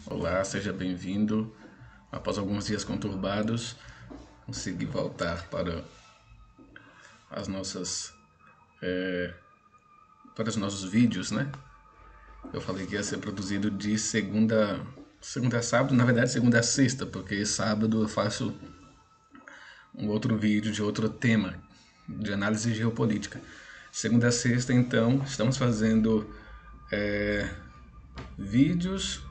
Olá, seja bem-vindo. Após alguns dias conturbados, consegui voltar para as nossas, para os nossos vídeos, né? Eu falei que ia ser produzido de segunda a sábado, na verdade segunda a sexta, porque sábado eu faço um outro vídeo de outro tema, de análise geopolítica. Segunda a sexta, então, estamos fazendo vídeos,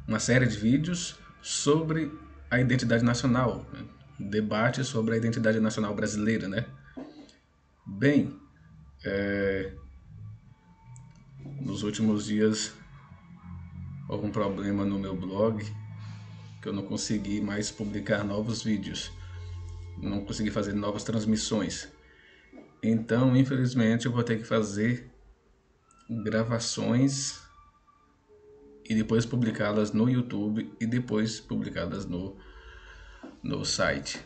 uma série de vídeos sobre a identidade nacional, né? Debate sobre a identidade nacional brasileira, né? Bem, nos últimos dias houve um problema no meu blog que eu não consegui mais publicar novos vídeos, não consegui fazer novas transmissões. Então, infelizmente, eu vou ter que fazer gravações e depois publicá-las no YouTube e depois publicá-las no site,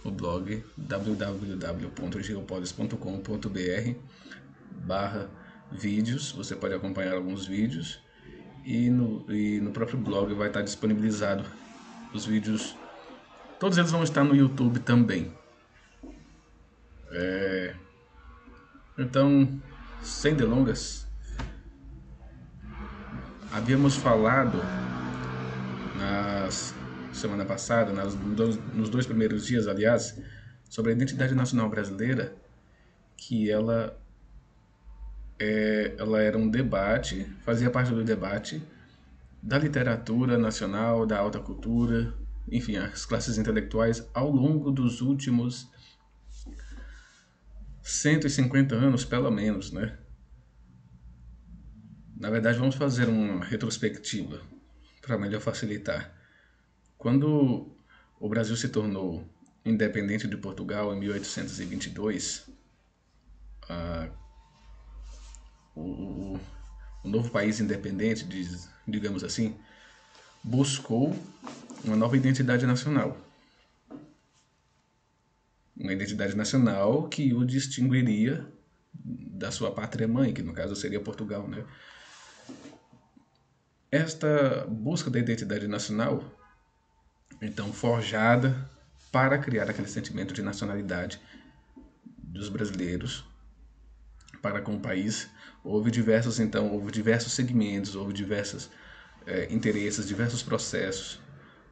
o blog www.geopolis.com.br/vídeos. Você pode acompanhar alguns vídeos e no próprio blog vai estar disponibilizado os vídeos. Todos eles vão estar no YouTube também. Então, sem delongas, havíamos falado na semana passada, nos dois primeiros dias, aliás, sobre a identidade nacional brasileira, que ela era um debate, fazia parte do debate da literatura nacional, da alta cultura, enfim, as classes intelectuais ao longo dos últimos 150 anos, pelo menos, né? Na verdade, vamos fazer uma retrospectiva para melhor facilitar. Quando o Brasil se tornou independente de Portugal em 1822, o novo país independente, digamos assim, buscou uma nova identidade nacional. Uma identidade nacional que o distinguiria da sua pátria-mãe, que no caso seria Portugal, né? Esta busca da identidade nacional, então forjada para criar aquele sentimento de nacionalidade dos brasileiros para com o país, houve diversos segmentos, houve diversos interesses, diversos processos,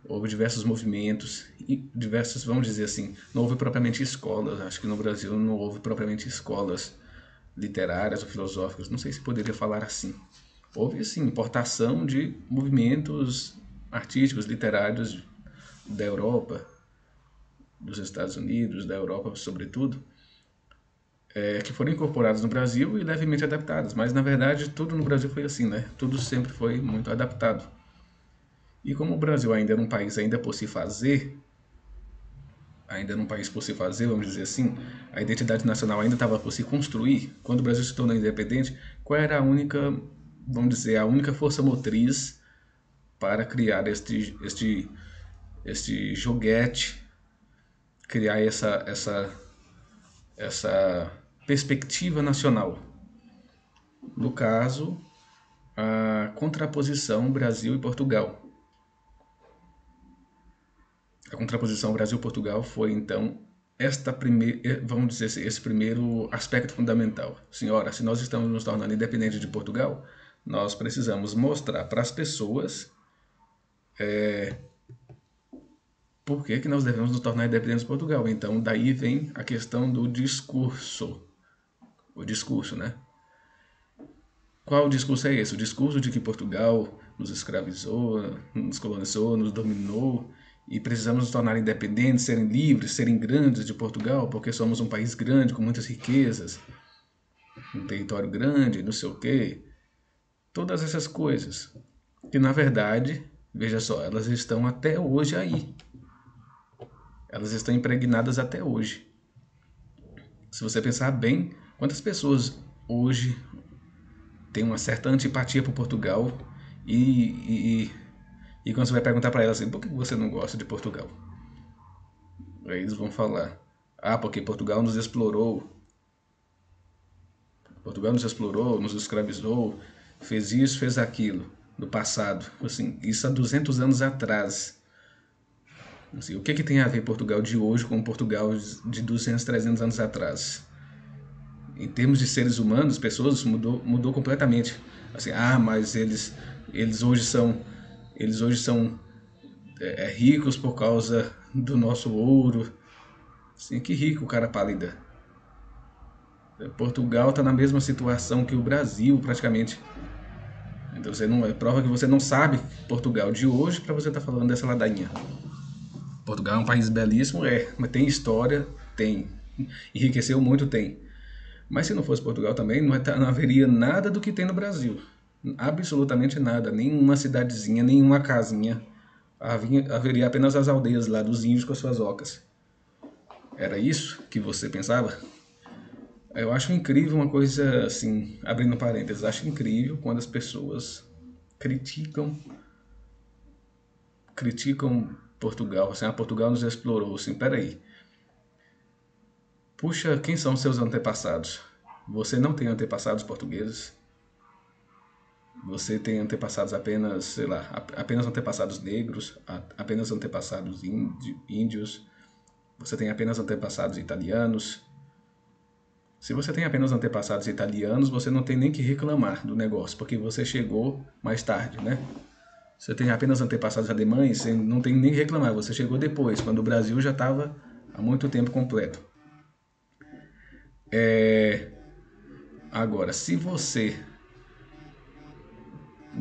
houve diversos movimentos e diversas, vamos dizer assim, não houve propriamente escolas. Acho que no Brasil não houve propriamente escolas literárias ou filosóficas, não sei se poderia falar assim. Houve, sim, importação de movimentos artísticos, literários da Europa, dos Estados Unidos, da Europa sobretudo, que foram incorporados no Brasil e levemente adaptados. Mas, na verdade, tudo no Brasil foi assim, né? Tudo sempre foi muito adaptado. E como o Brasil ainda era um país ainda por se fazer, vamos dizer assim, a identidade nacional ainda estava por se construir. Quando o Brasil se tornou independente, qual era a única, vamos dizer, a única força motriz para criar este joguete, criar essa perspectiva nacional? No caso, a contraposição Brasil e Portugal. A contraposição Brasil-Portugal foi, então, vamos dizer assim, esse primeiro aspecto fundamental. Senhora, se nós estamos nos tornando independentes de Portugal, nós precisamos mostrar para as pessoas por que nós devemos nos tornar independentes de Portugal. Então, daí vem a questão do discurso. O discurso, né? Qual discurso é esse? O discurso de que Portugal nos escravizou, nos colonizou, nos dominou e precisamos nos tornar independentes, serem livres, serem grandes de Portugal, porque somos um país grande, com muitas riquezas, um território grande, não sei o quê. Todas essas coisas que, na verdade, veja só, elas estão até hoje aí. Elas estão impregnadas até hoje. Se você pensar bem, quantas pessoas hoje têm uma certa antipatia por Portugal e quando você vai perguntar para elas assim, por que você não gosta de Portugal? Aí eles vão falar, porque Portugal nos explorou. Portugal nos explorou, nos escravizou, fez isso, fez aquilo. do passado. Assim, isso há 200 anos atrás. Assim, o que tem a ver Portugal de hoje com Portugal de 200, 300 anos atrás? Em termos de seres humanos, pessoas, mudou completamente. Assim, mas eles hoje são, eles hoje são ricos por causa do nosso ouro. Assim, que rico, cara pálida. Portugal está na mesma situação que o Brasil, praticamente. Então você não é prova que você não sabe Portugal de hoje para você estar falando dessa ladainha. Portugal é um país belíssimo, mas tem história, tem. Enriqueceu muito, tem. Mas se não fosse Portugal também, não haveria nada do que tem no Brasil. Absolutamente nada. Nenhuma cidadezinha, nenhuma casinha. Haveria apenas as aldeias lá dos índios com as suas ocas. Era isso que você pensava? Eu acho incrível uma coisa assim, abrindo parênteses, acho incrível quando as pessoas criticam Portugal, assim, Portugal nos explorou, assim, peraí. Puxa, quem são seus antepassados? Você não tem antepassados portugueses? Você tem antepassados apenas, sei lá, apenas antepassados negros, apenas antepassados índios? Você tem apenas antepassados italianos? Se você tem apenas antepassados italianos, você não tem nem que reclamar do negócio, porque você chegou mais tarde, né? Você tem apenas antepassados alemães, você não tem nem que reclamar, você chegou depois, quando o Brasil já estava há muito tempo completo. Agora, se você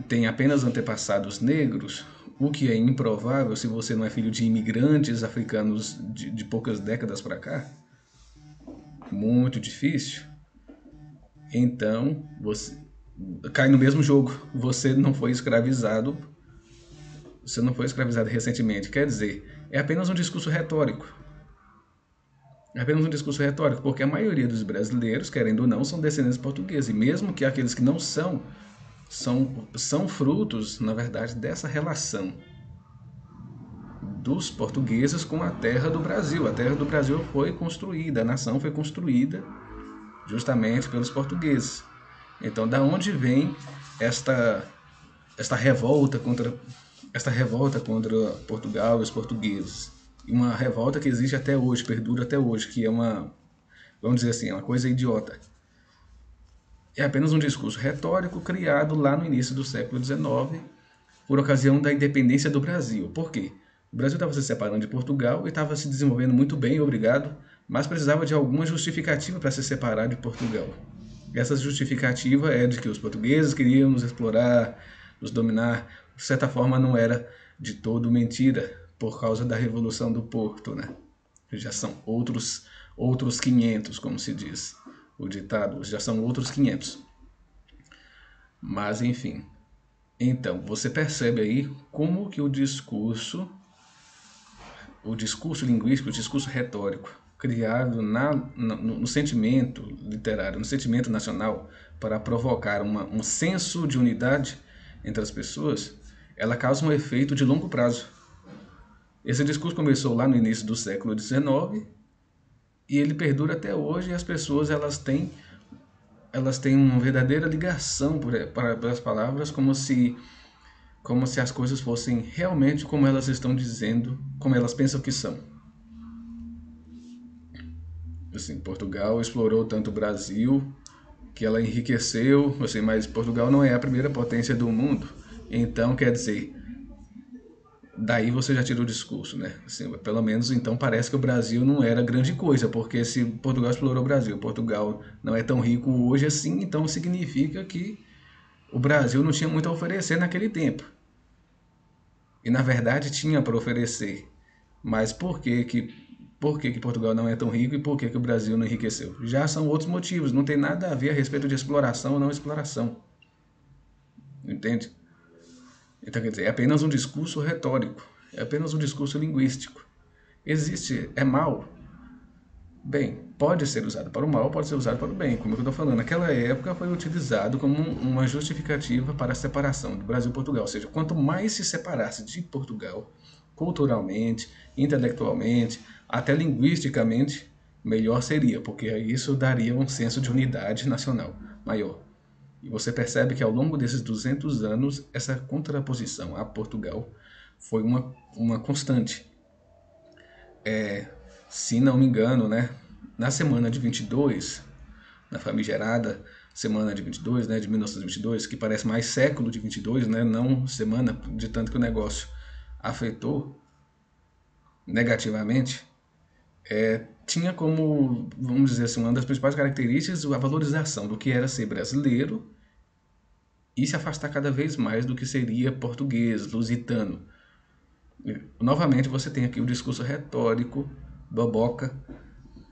tem apenas antepassados negros, o que é improvável se você não é filho de imigrantes africanos de poucas décadas para cá, muito difícil, então você cai no mesmo jogo. Você não foi escravizado recentemente. Quer dizer, é apenas um discurso retórico. É apenas um discurso retórico, porque a maioria dos brasileiros, querendo ou não, são descendentes portugueses. E mesmo que aqueles que não são frutos, na verdade, dessa relação dos portugueses com a terra do Brasil. A terra do Brasil foi construída, a nação foi construída justamente pelos portugueses. Então, da onde vem esta revolta contra Portugal e os portugueses? Uma revolta que existe até hoje, perdura até hoje, que é vamos dizer assim, uma coisa idiota. É apenas um discurso retórico criado lá no início do século XIX por ocasião da independência do Brasil. Por quê? O Brasil estava se separando de Portugal e estava se desenvolvendo muito bem, obrigado, mas precisava de alguma justificativa para se separar de Portugal. Essa justificativa é de que os portugueses queriam nos explorar, nos dominar. De certa forma, não era de todo mentira, por causa da Revolução do Porto, né? Já são outros 500, como se diz o ditado, já são outros 500. Mas, enfim. Então, você percebe aí como que o discurso linguístico, o discurso retórico, criado no sentimento literário, no sentimento nacional, para provocar um senso de unidade entre as pessoas, ela causa um efeito de longo prazo. Esse discurso começou lá no início do século XIX e ele perdura até hoje, e as pessoas elas têm uma verdadeira ligação para as palavras, como se as coisas fossem realmente como elas estão dizendo, como elas pensam que são. Assim, Portugal explorou tanto o Brasil que ela enriqueceu, assim, mas Portugal não é a primeira potência do mundo. Então, quer dizer, daí você já tira o discurso, né? Assim, pelo menos então parece que o Brasil não era grande coisa, porque se Portugal explorou o Brasil, Portugal não é tão rico hoje assim, então significa que o Brasil não tinha muito a oferecer naquele tempo. E na verdade tinha para oferecer. Mas por que Portugal não é tão rico e por que o Brasil não enriqueceu? Já são outros motivos, não tem nada a ver a respeito de exploração ou não exploração. Entende? Então, quer dizer, é apenas um discurso retórico, é apenas um discurso linguístico. É mal? Bem, pode ser usado para o mal, pode ser usado para o bem, como eu estou falando. Naquela época foi utilizado como uma justificativa para a separação do Brasil e Portugal. Ou seja, quanto mais se separasse de Portugal, culturalmente, intelectualmente, até linguisticamente, melhor seria, porque isso daria um senso de unidade nacional maior. E você percebe que ao longo desses 200 anos, essa contraposição a Portugal foi uma constante. Se não me engano, né, na semana de 22, na famigerada semana de 22, né, de 1922, que parece mais século de 22, né, não semana, de tanto que o negócio afetou negativamente, tinha como, vamos dizer assim, uma das principais características a valorização do que era ser brasileiro e se afastar cada vez mais do que seria português, lusitano. Novamente você tem aqui o discurso retórico, boboca,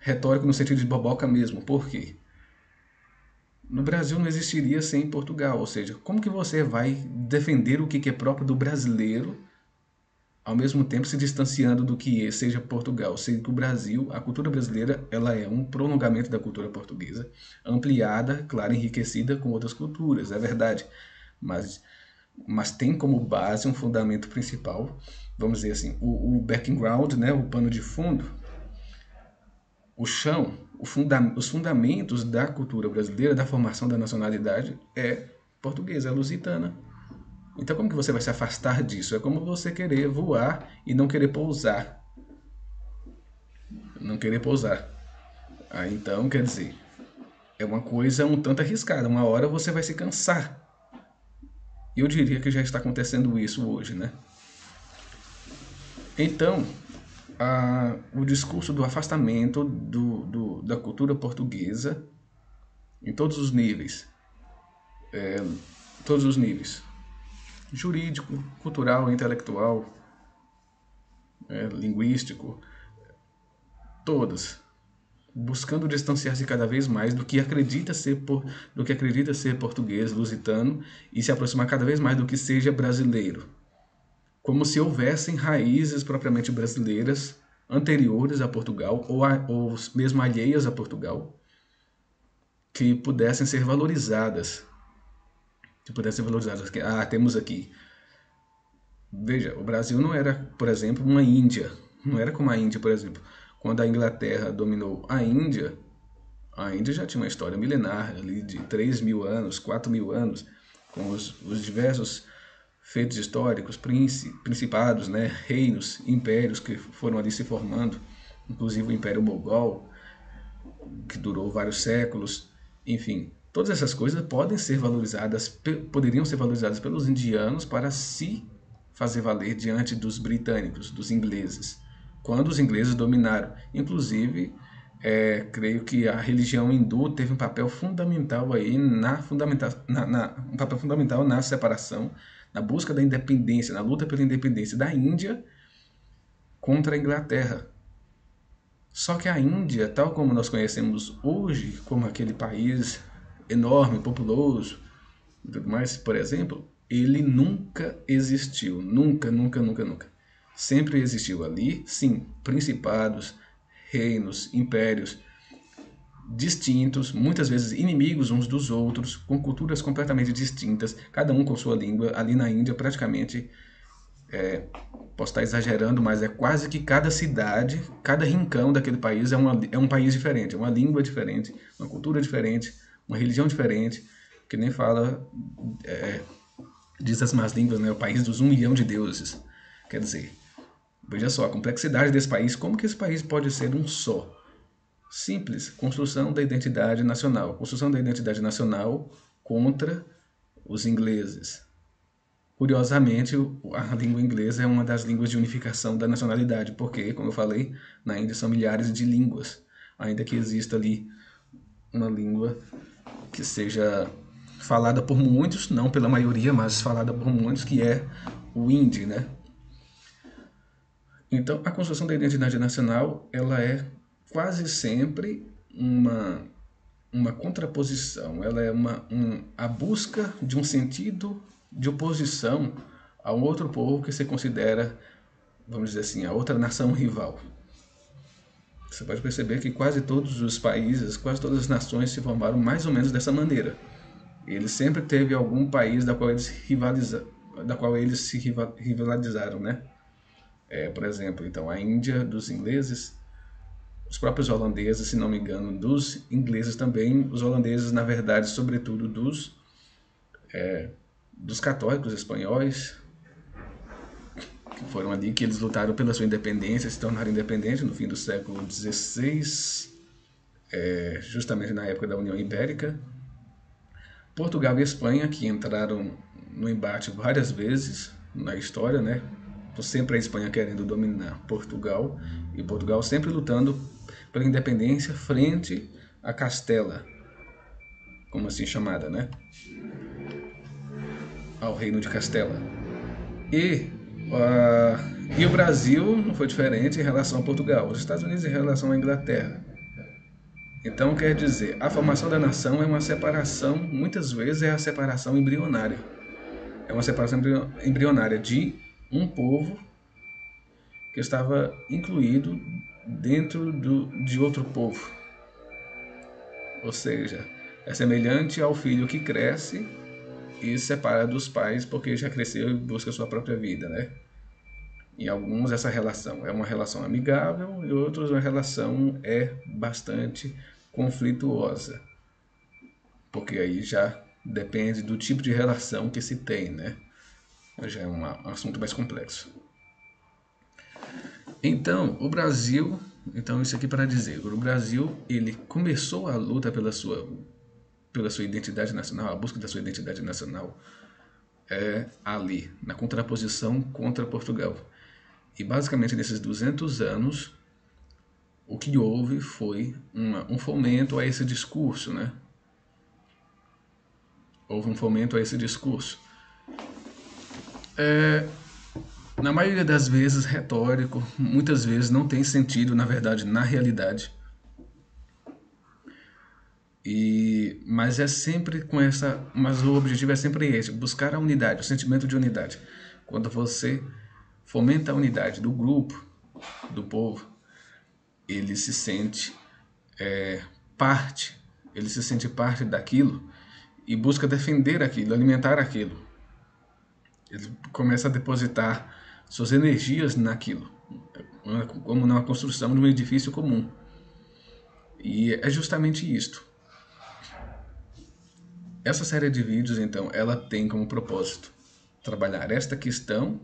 retórico no sentido de boboca mesmo. Por quê? No Brasil não existiria sem Portugal, ou seja, como que você vai defender o que é próprio do brasileiro, ao mesmo tempo se distanciando do que seja Portugal, sendo que o Brasil, a cultura brasileira, ela é um prolongamento da cultura portuguesa, ampliada, claro, enriquecida com outras culturas, é verdade, mas, mas tem como base um fundamento principal, vamos dizer assim, o background, né, o pano de fundo, o chão, os fundamentos da cultura brasileira, da formação da nacionalidade é portuguesa, é lusitana. Então como que você vai se afastar disso? É como você querer voar e não querer pousar. Não querer pousar. Então, quer dizer, é uma coisa um tanto arriscada. Uma hora você vai se cansar. E eu diria que já está acontecendo isso hoje, né? Então, o discurso do afastamento da cultura portuguesa em todos os níveis, todos os níveis, jurídico, cultural, intelectual, linguístico, todas, buscando distanciar-se cada vez mais do que acredita ser português, lusitano, e se aproximar cada vez mais do que seja brasileiro, como se houvessem raízes propriamente brasileiras anteriores a Portugal ou mesmo alheias a Portugal que pudessem ser valorizadas. Temos aqui. Veja, o Brasil não era, por exemplo, uma Índia. Não era como a Índia, por exemplo. Quando a Inglaterra dominou a Índia já tinha uma história milenar, ali de 3.000 anos, 4.000 anos, com os diversos feitos históricos, principados, né, reinos, impérios que foram ali se formando, inclusive o Império Mogol, que durou vários séculos, enfim. Todas essas coisas poderiam ser valorizadas pelos indianos para se fazer valer diante dos britânicos, dos ingleses, quando os ingleses dominaram. Inclusive, creio que a religião hindu teve um papel fundamental aí um papel fundamental na separação, na busca da independência, na luta pela independência da Índia contra a Inglaterra. Só que a Índia, tal como nós conhecemos hoje, como aquele país enorme, populoso e tudo mais, por exemplo, ele nunca existiu. Nunca, nunca, nunca, nunca. Sempre existiu ali, sim, principados, reinos, impérios distintos, muitas vezes inimigos uns dos outros, com culturas completamente distintas, cada um com sua língua. Ali na Índia, praticamente, posso estar exagerando, mas é quase que cada cidade, cada rincão daquele país é um país diferente, é uma língua diferente, uma cultura diferente, uma religião diferente, que nem fala, diz as más línguas, né, o país dos 1 milhão de deuses. Quer dizer, veja só a complexidade desse país, como que esse país pode ser um só? Simples, construção da identidade nacional. Construção da identidade nacional contra os ingleses. Curiosamente, a língua inglesa é uma das línguas de unificação da nacionalidade, porque, como eu falei, na Índia são milhares de línguas, ainda que exista ali uma língua que seja falada por muitos, não pela maioria, mas falada por muitos, que é o hindi, né? Então, a construção da identidade nacional, ela é quase sempre uma contraposição, ela é a busca de um sentido de oposição a um outro povo que se considera, vamos dizer assim, a outra nação rival. Você pode perceber que quase todos os países, quase todas as nações se formaram mais ou menos dessa maneira. Ele sempre teve algum país da qual eles se rivalizaram, né? Por exemplo, então a Índia dos ingleses, os próprios holandeses, se não me engano, dos ingleses também, os holandeses, na verdade, sobretudo dos dos católicos espanhóis, que foram ali que eles lutaram pela sua independência, se tornaram independentes no fim do século XVI, justamente na época da União Ibérica. Portugal e Espanha, que entraram no embate várias vezes na história, né? Então, sempre a Espanha querendo dominar Portugal, e Portugal sempre lutando pela independência frente a Castela, como assim chamada, né? Ao Reino de Castela. E o Brasil não foi diferente em relação a Portugal, os Estados Unidos em relação à Inglaterra. Então, quer dizer, a formação da nação é uma separação, muitas vezes é a separação embrionária. É uma separação embrionária de um povo que estava incluído dentro de outro povo. Ou seja, é semelhante ao filho que cresce e se separa dos pais porque já cresceu e busca sua própria vida, né? Em alguns essa relação é uma relação amigável, e outros a relação é bastante conflituosa, porque aí já depende do tipo de relação que se tem, né? Já é um assunto mais complexo. Então, isso aqui para dizer, o Brasil, ele começou a luta pela sua identidade nacional, a busca da sua identidade nacional, ali, na contraposição contra Portugal. E basicamente nesses 200 anos, o que houve foi um fomento a esse discurso, né? Houve um fomento a esse discurso. Na maioria das vezes retórico, muitas vezes não tem sentido, na verdade, na realidade. Mas é sempre com essa, mas o objetivo é sempre esse, buscar a unidade, o sentimento de unidade. Quando você fomenta a unidade do grupo, do povo, ele se sente parte, ele se sente parte daquilo e busca defender aquilo, alimentar aquilo. Ele começa a depositar suas energias naquilo, como na construção de um edifício comum. E é justamente isto. Essa série de vídeos, então, ela tem como propósito trabalhar esta questão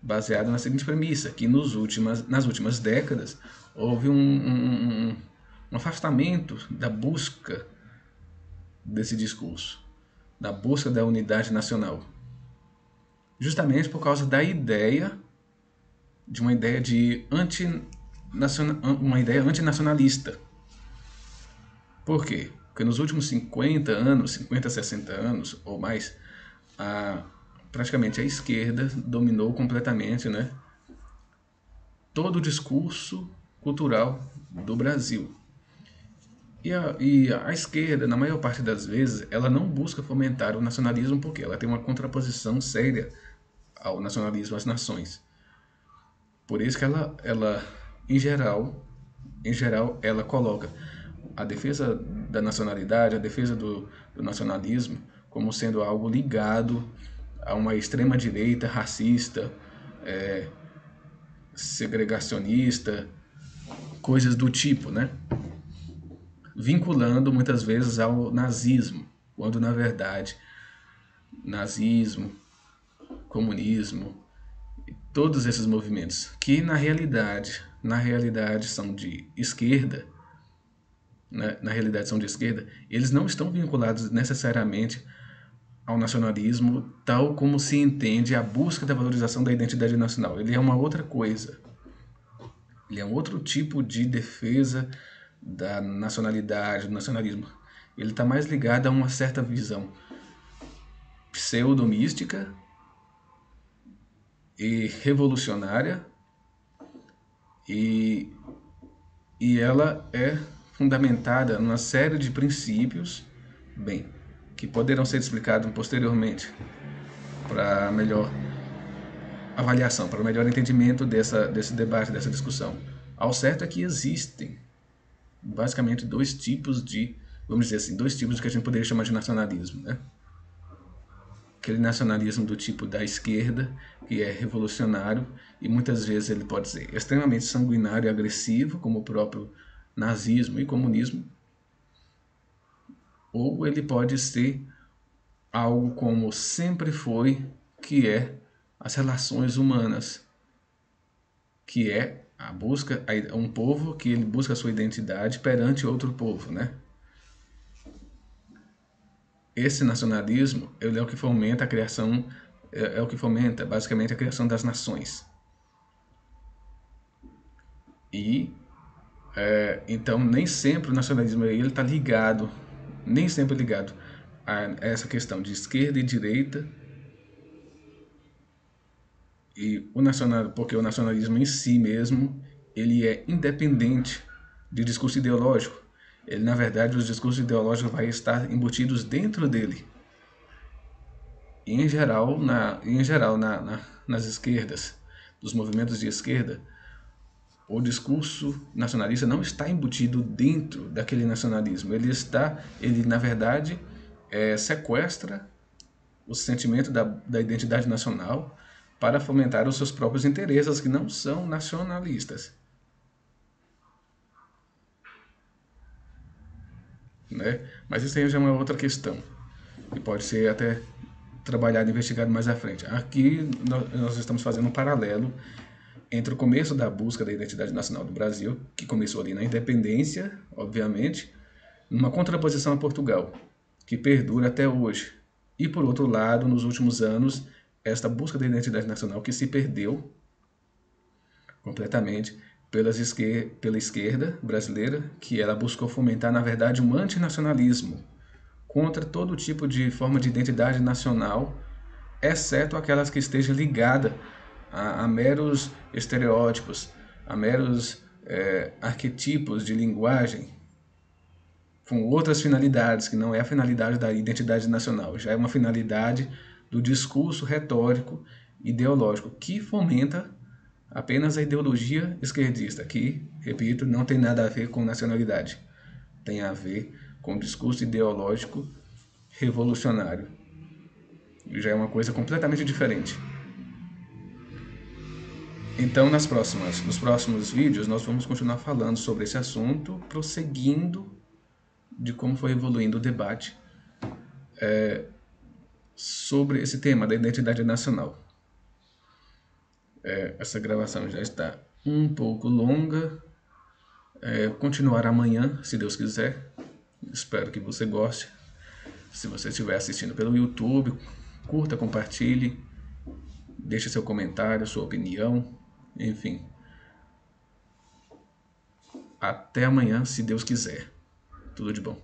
baseada na seguinte premissa, que nas últimas décadas houve um afastamento da busca desse discurso, da busca da unidade nacional. Justamente por causa da ideia, de uma ideia antinacionalista. Por quê? Porque nos últimos 50 anos, 50, 60 anos ou mais, praticamente a esquerda dominou completamente, né, todo o discurso cultural do Brasil. E a esquerda, na maior parte das vezes, ela não busca fomentar o nacionalismo porque ela tem uma contraposição séria ao nacionalismo às nações. Por isso que ela em geral, ela coloca a defesa da nacionalidade, a defesa do nacionalismo, como sendo algo ligado a uma extrema-direita racista, segregacionista, coisas do tipo, né? Vinculando muitas vezes ao nazismo, quando na verdade nazismo, comunismo, todos esses movimentos que na realidade são de esquerda, né? Na realidade são de esquerda, eles não estão vinculados necessariamente ao nacionalismo tal como se entende a busca da valorização da identidade nacional. Ele é uma outra coisa. Ele é um outro tipo de defesa da nacionalidade, do nacionalismo. Ele está mais ligado a uma certa visão pseudomística e revolucionária, e ela é fundamentada numa série de princípios, que poderão ser explicados posteriormente para melhor avaliação, para melhor entendimento desse debate, dessa discussão. Ao certo é que existem basicamente dois tipos de que a gente poderia chamar de nacionalismo, né? Aquele nacionalismo do tipo da esquerda, que é revolucionário, e muitas vezes ele pode ser extremamente sanguinário e agressivo, como o próprio nazismo e comunismo, ou ele pode ser algo como sempre foi, que é as relações humanas, que é a busca, um povo que ele busca a sua identidade perante outro povo, né? Esse nacionalismo, ele é o que fomenta a criação, é o que fomenta basicamente a criação das nações. E então nem sempre o nacionalismo ele está ligado, nem sempre ligado a essa questão de esquerda e direita, e o nacional, porque o nacionalismo em si mesmo ele é independente de discurso ideológico. Ele, na verdade, os discursos ideológicos vai estar embutidos dentro dele. E, em geral nas esquerdas, dos movimentos de esquerda, o discurso nacionalista não está embutido dentro daquele nacionalismo. Ele na verdade, sequestra o sentimento da identidade nacional para fomentar os seus próprios interesses que não são nacionalistas, né? Mas isso aí já é uma outra questão que pode ser até trabalhado e investigado mais à frente. Aqui nós estamos fazendo um paralelo entre o começo da busca da identidade nacional do Brasil, que começou ali na independência, obviamente, numa contraposição a Portugal, que perdura até hoje. E, por outro lado, nos últimos anos, esta busca da identidade nacional que se perdeu completamente pela esquerda brasileira, que ela buscou fomentar, na verdade, um antinacionalismo contra todo tipo de forma de identidade nacional, exceto aquelas que estejam ligadas a meros estereótipos, a meros arquetipos de linguagem, com outras finalidades, que não é a finalidade da identidade nacional, já é uma finalidade do discurso retórico ideológico, que fomenta apenas a ideologia esquerdista, que, repito, não tem nada a ver com nacionalidade, tem a ver com o discurso ideológico revolucionário. Já é uma coisa completamente diferente. Então, nos próximos vídeos, nós vamos continuar falando sobre esse assunto, prosseguindo de como foi evoluindo o debate sobre esse tema da identidade nacional. Essa gravação já está um pouco longa. Continuar amanhã, se Deus quiser. Espero que você goste. Se você estiver assistindo pelo YouTube, curta, compartilhe, deixe seu comentário, sua opinião, enfim. Até amanhã, se Deus quiser. Tudo de bom.